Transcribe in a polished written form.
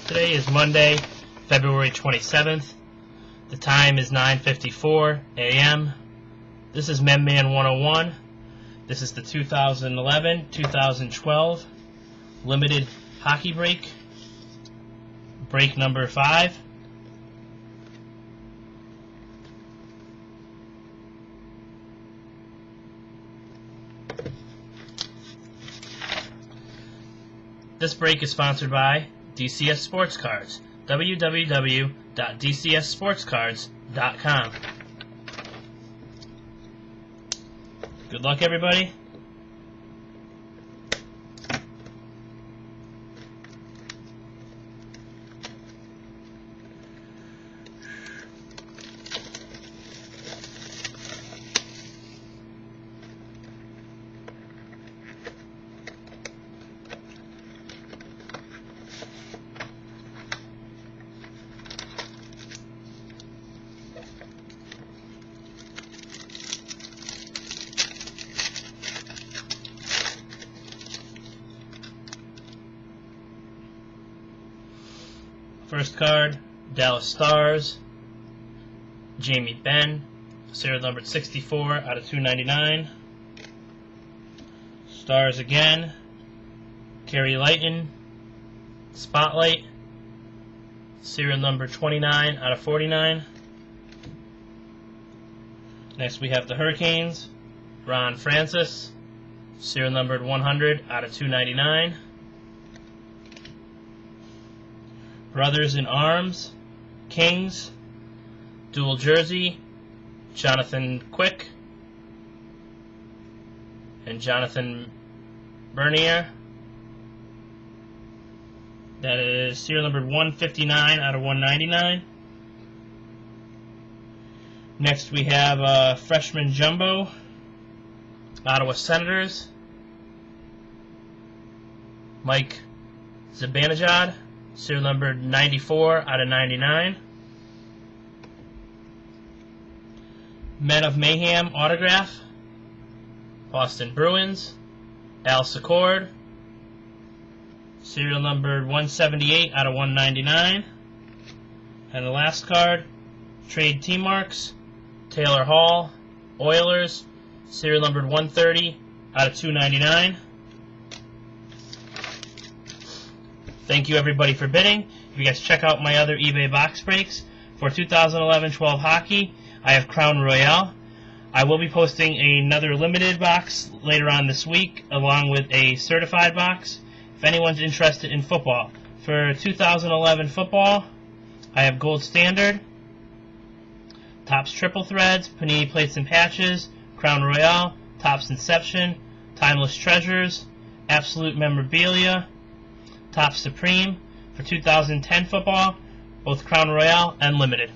Today is Monday, February 27th. The time is 9:54 a.m. This is Memman101. This is the 2011-2012 limited hockey break. Break number 5. This break is sponsored by DCS Sports Cards. www.dcsportscards.com. Good luck, everybody. First card, Dallas Stars, Jamie Benn, serial numbered 64 out of 299. Stars again, Kerry Lighton, Spotlight, serial number 29 out of 49. Next we have the Hurricanes, Ron Francis, serial numbered 100 out of 299. Brothers in Arms, Kings, dual jersey, Jonathan Quick and Jonathan Bernier. That is serial numbered 159 out of 199. Next we have freshman jumbo, Ottawa Senators, Mike Zibanejad, serial number 94 out of 99. Men of Mayhem autograph, Boston Bruins, Al Secord, serial number 178 out of 199. And the last card, trade team marks, Taylor Hall, Oilers, serial numbered 130 out of 299. Thank you, everybody, for bidding. If you guys check out my other eBay box breaks for 2011-12 hockey, I have Crown Royale. I will be posting another limited box later on this week, along with a certified box, if anyone's interested in football. For 2011 football, I have Gold Standard, Topps Triple Threads, Panini Plates and Patches, Crown Royale, Topps Inception, Timeless Treasures, Absolute Memorabilia, Topps Supreme. For 2010 football, both Crown Royale and Limited.